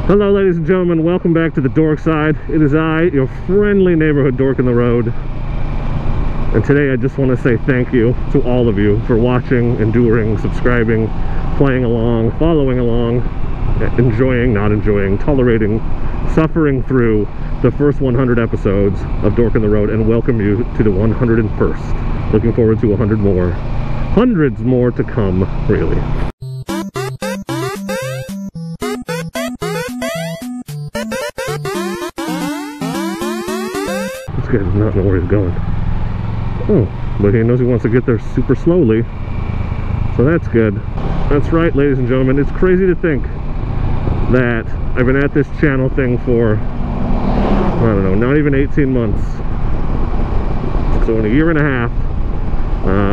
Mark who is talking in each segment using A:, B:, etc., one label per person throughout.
A: Hello ladies and gentlemen, welcome back to the Dork Side. It is I, your friendly neighborhood dork in the road. And today I just want to say thank you to all of you for watching, enduring, subscribing, playing along, following along, enjoying, not enjoying, tolerating, suffering through the first 100 episodes of Dork in the Road, and welcome you to the 101st. Looking forward to 100 more. Hundreds more to come, really. This guy does not know where he's going. Oh, but he knows he wants to get there super slowly, so that's good. That's right, ladies and gentlemen, it's crazy to think that I've been at this channel thing for, I don't know, not even 18 months. So in a year and a half,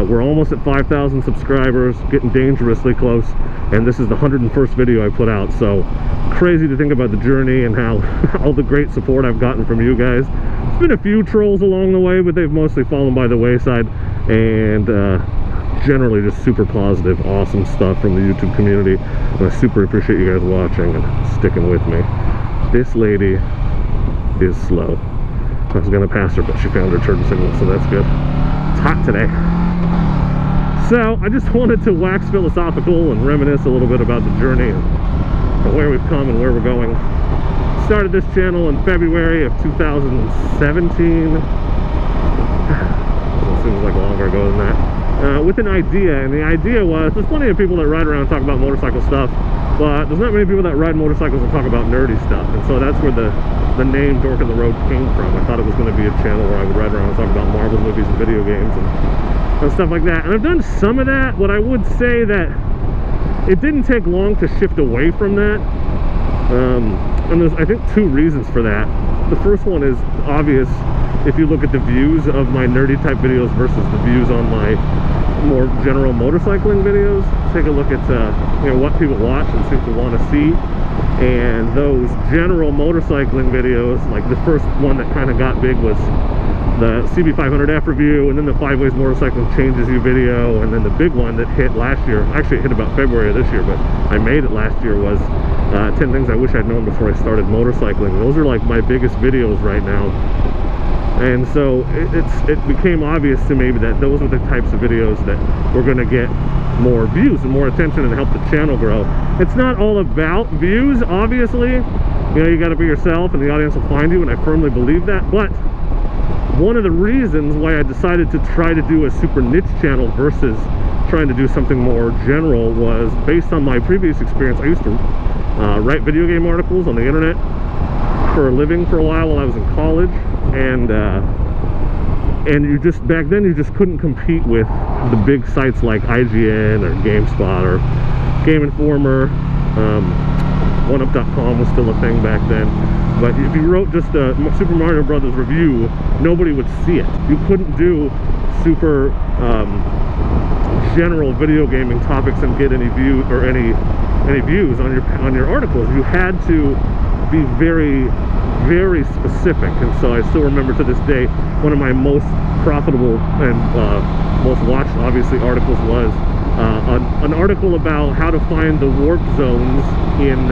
A: we're almost at 5,000 subscribers, getting dangerously close, and this is the 101st video I put out. So crazy to think about the journey and how all the great support I've gotten from you guys. There's been a few trolls along the way, but they've mostly fallen by the wayside, and generally just super positive, awesome stuff from the YouTube community, and I super appreciate you guys watching and sticking with me. This lady is slow. I was gonna pass her, but she found her turn signal, so that's good. It's hot today. So I just wanted to wax philosophical and reminisce a little bit about the journey and where we've come and where we're going. Started this channel in February of 2017. It seems like longer ago than that. With an idea, and the idea was, there's plenty of people that ride around and talk about motorcycle stuff, but there's not many people that ride motorcycles and talk about nerdy stuff, and so that's where the name Dork in the Road came from. I thought it was going to be a channel where I would ride around and talk about Marvel movies and video games and stuff like that, and I've done some of that, but I would say that it didn't take long to shift away from that, and there's, I think, two reasons for that. The first one is obvious. If you look at the views of my nerdy type videos versus the views on my more general motorcycling videos, take a look at you know, what people watch and seem to want to see. And those general motorcycling videos, like the first one that kind of got big was the CB500F review, and then the 5 Ways Motorcycling Changes You video, and then the big one that hit last year, actually it hit about February of this year, but I made it last year, was 10 Things I Wish I'd Known Before I Started Motorcycling. Those are like my biggest videos right now. And so it became obvious to me that those are the types of videos that were going to get more views and more attention and help the channel grow. It's not all about views, obviously. You know, you got to be yourself and the audience will find you, and I firmly believe that. But one of the reasons why I decided to try to do a super niche channel versus trying to do something more general was based on my previous experience. I used to write video game articles on the internet for a living for a while I was in college, and you just, back then you just couldn't compete with the big sites like IGN or GameSpot or Game Informer. 1up.com was still a thing back then, but if you wrote just a Super Mario Brothers review, nobody would see it. You couldn't do super general video gaming topics and get any view or any views on your articles. You had to be very, very specific. And so I still remember to this day, one of my most profitable and most watched, obviously, articles was an article about how to find the warp zones in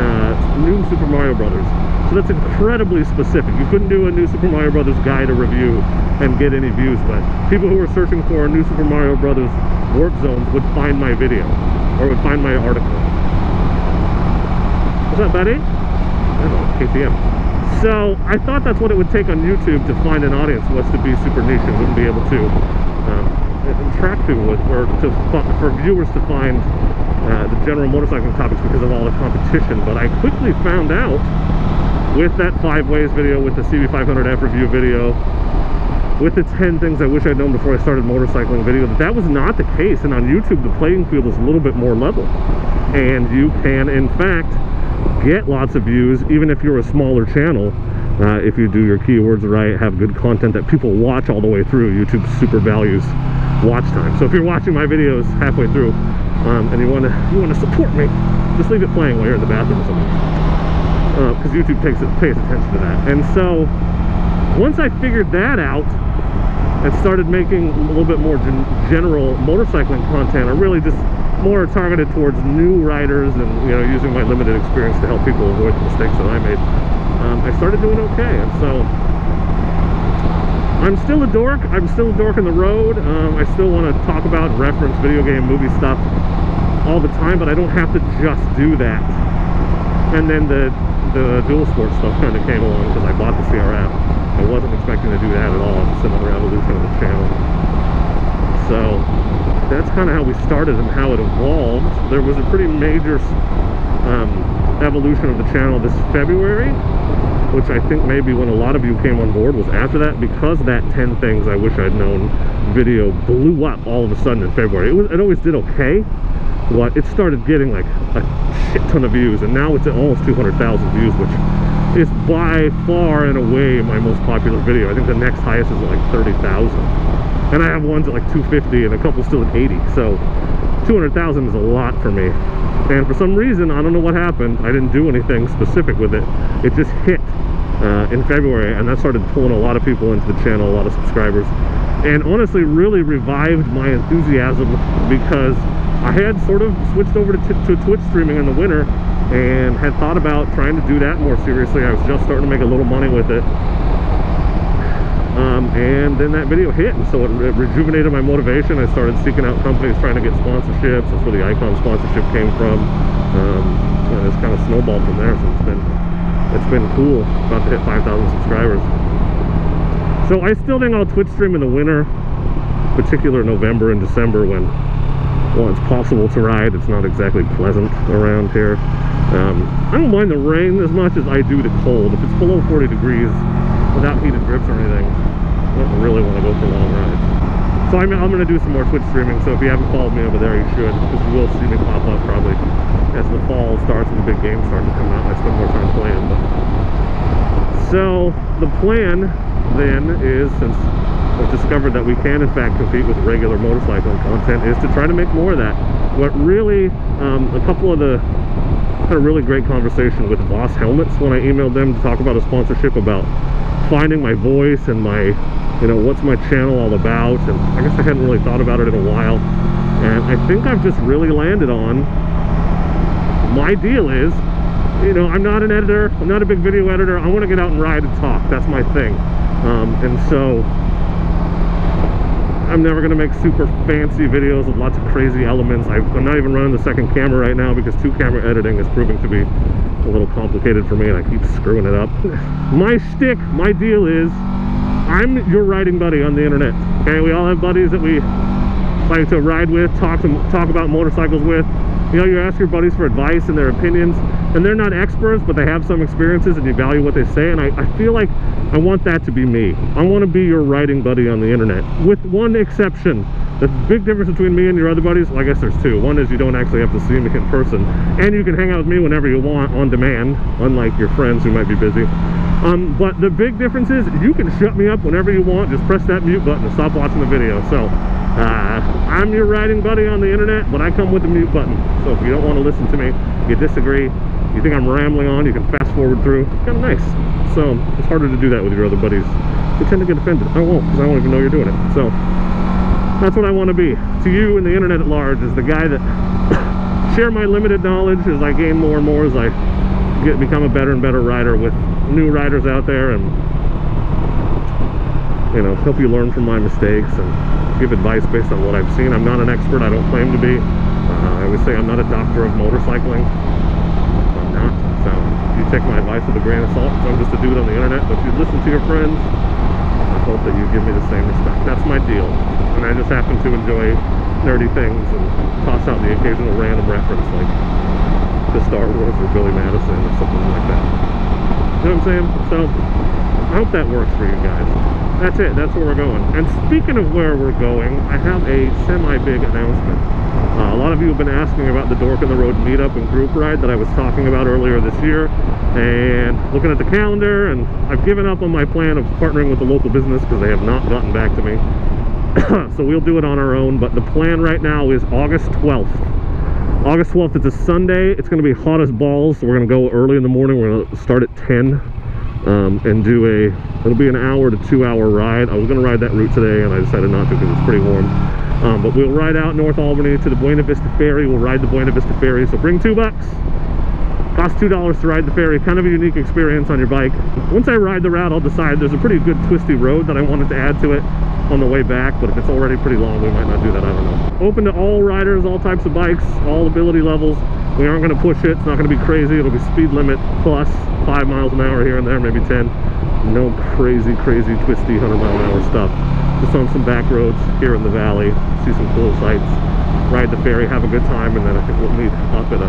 A: New Super Mario Brothers. So that's incredibly specific. You couldn't do a New Super Mario Brothers guide or review and get any views, but people who were searching for a New Super Mario Brothers warp zones would find my video or would find my article. Was that Betty? I don't know, KTM. So I thought that's what it would take on YouTube to find an audience, was to be super niche and wouldn't be able to attract people with, or for viewers to find the general motorcycling topics because of all the competition. But I quickly found out with that 5 Ways video, with the CB500F review video, with the 10 Things I Wish I'd Known Before I Started Motorcycling video, that was not the case. And on YouTube, the playing field is a little bit more level, and you can, in fact, get lots of views even if you're a smaller channel, if you do your keywords right, have good content that people watch all the way through. YouTube super values watch time. So if you're watching my videos halfway through and you want to support me, just leave it playing while you're in the bathroom or something, because YouTube pays attention to that. And so once I figured that out and started making a little bit more general motorcycling content, I really just more targeted towards new riders and, you know, using my limited experience to help people avoid the mistakes that I made. I started doing okay, and so I'm still a dork. I'm still a dork on the road. I still want to talk about and reference video game, movie stuff all the time, but I don't have to just do that. And then the dual sport stuff kind of came along because I bought the CRF. I wasn't expecting to do that at all. It's another evolution of the channel. So that's kind of how we started and how it evolved. There was a pretty major evolution of the channel this February, which I think maybe when a lot of you came on board was after that, because that 10 things I wish I'd known video blew up all of a sudden in February. It always did okay, but it started getting like a shit ton of views, and now it's at almost 200,000 views, which is by far and away my most popular video. I think the next highest is like 30,000, and I have ones at like 250 and a couple still at 80, so 200,000 is a lot for me. And for some reason, I don't know what happened, I didn't do anything specific with it, it just hit in February, and that started pulling a lot of people into the channel, a lot of subscribers, and honestly really revived my enthusiasm, because I had sort of switched over to Twitch streaming in the winter and had thought about trying to do that more seriously. I was just starting to make a little money with it, and then that video hit, and so it rejuvenated my motivation. I started seeking out companies trying to get sponsorships. That's where the Icon sponsorship came from, and it's kind of snowballed from there. So it's been cool. About to hit 5,000 subscribers. So I still think I'll Twitch stream in the winter, particularly November and December, when, well, it's possible to ride. It's not exactly pleasant around here. I don't mind the rain as much as I do the cold. If it's below 40 degrees without heated grips or anything, I don't really want to go for long rides. So I'm going to do some more Twitch streaming, so if you haven't followed me over there, you should, because you will see me pop up probably as the fall starts and the big games start to come out, and I spend more time playing. But so the plan then is, since I've discovered that we can in fact compete with regular motorcycling content, is to try to make more of that. But really, a couple of the had a really great conversation with Voss Helmets when I emailed them to talk about a sponsorship, about finding my voice and my, you know, what's my channel all about. And I guess I hadn't really thought about it in a while, and I think I've just really landed on, my deal is, you know, I'm not an editor, I'm not a big video editor, I want to get out and ride and talk. That's my thing. And so I'm never going to make super fancy videos with lots of crazy elements. I'm not even running the second camera right now because two-camera editing is proving to be a little complicated for me, and I keep screwing it up. My shtick, my deal is, I'm your riding buddy on the internet. Okay, we all have buddies that we like to ride with, talk about motorcycles with. You know, you ask your buddies for advice and their opinions, and they're not experts, but they have some experiences, and you value what they say. And I feel like I want that to be me. I want to be your riding buddy on the internet, with one exception. The big difference between me and your other buddies, well, I guess there's two. One is you don't actually have to see me in person, and you can hang out with me whenever you want on demand, unlike your friends who might be busy. But the big difference is you can shut me up whenever you want. Just press that mute button and stop watching the video. So I'm your riding buddy on the internet, but I come with the mute button. So if you don't want to listen to me, you disagree, you think I'm rambling on, you can fast forward through. It's kind of nice. So it's harder to do that with your other buddies. You tend to get offended. I won't, because I won't even know you're doing it. So that's what I want to be to you and the internet at large, is the guy that share my limited knowledge as I gain more and more, as I become a better and better rider with new riders out there, and, you know, help you learn from my mistakes and give advice based on what I've seen. I'm not an expert, I don't claim to be. I always say I'm not a doctor of motorcycling. I'm not. So you take my advice with a grain of salt. I'm just a dude on the internet, but if you listen to your friends, I hope that you give me the same respect. That's my deal. And I just happen to enjoy nerdy things and toss out the occasional random reference, like to Star Wars or Billy Madison or something like that. You know what I'm saying? So I hope that works for you guys. That's it. That's where we're going. And speaking of where we're going, I have a semi-big announcement. A lot of you have been asking about the Dork on the Road meetup and group ride that I was talking about earlier this year, and looking at the calendar, and I've given up on my plan of partnering with the local business because they have not gotten back to me. So we'll do it on our own, but the plan right now is August 12th. August 12th, it's a Sunday. It's going to be hot as balls, so we're going to go early in the morning. We're going to start at 10 and do it'll be an hour to 2 hour ride. I was going to ride that route today, and I decided not to because it's pretty warm. But we'll ride out North Albany to the Buena Vista Ferry. We'll ride the Buena Vista Ferry, so bring $2. Costs $2 to ride the ferry. Kind of a unique experience on your bike. Once I ride the route, I'll decide. There's a pretty good twisty road that I wanted to add to it on the way back, but if it's already pretty long, we might not do that. I don't know. Open to all riders, all types of bikes, all ability levels. We aren't going to push it. It's not going to be crazy. It'll be speed limit plus 5 miles an hour here and there, maybe 10. No crazy twisty 100-mile-an-hour stuff. Just on some back roads here in the valley, see some cool sights, ride the ferry, have a good time, and then I think we'll meet up at a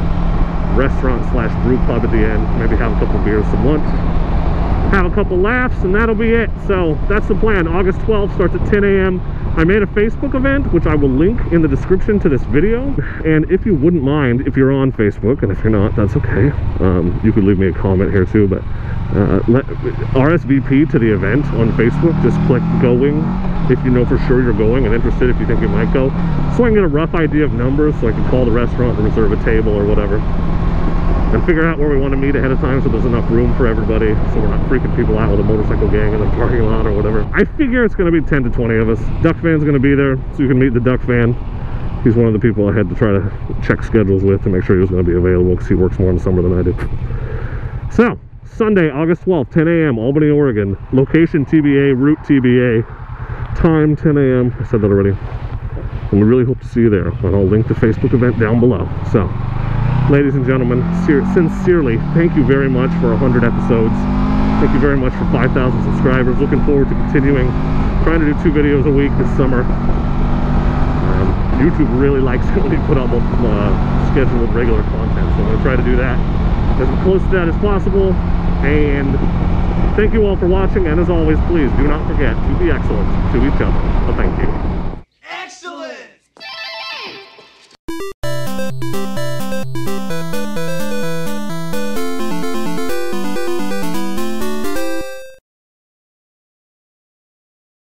A: restaurant / brew pub at the end, maybe have a couple beers, some lunch, have a couple laughs, and that'll be it. So that's the plan. August 12th starts at 10 a.m. I made a Facebook event, which I will link in the description to this video. And if you wouldn't mind, if you're on Facebook, and if you're not, that's okay. You could leave me a comment here too, but RSVP to the event on Facebook. Just click going if you know for sure you're going and interested, if you think you might go, so I can get a rough idea of numbers, so I can call the restaurant and reserve a table or whatever, and figure out where we want to meet ahead of time so there's enough room for everybody, so we're not freaking people out with a motorcycle gang in the parking lot or whatever. I figure it's going to be 10 to 20 of us. Duck Fan's going to be there, so you can meet the Duck Fan. He's one of the people I had to try to check schedules with to make sure he was going to be available, because he works more in the summer than I do. So Sunday, August 12th, 10 a.m., Albany, Oregon. Location TBA, route TBA. Time 10 a.m. I said that already. And we really hope to see you there. And I'll link the Facebook event down below. So, ladies and gentlemen, sincerely, thank you very much for 100 episodes. Thank you very much for 5,000 subscribers. Looking forward to continuing. Trying to do 2 videos a week this summer. YouTube really likes it when we put out scheduled regular content. So I'm going to try to do that as close to that as possible. And thank you all for watching. And as always, please do not forget to be excellent to each other. Well, thank you.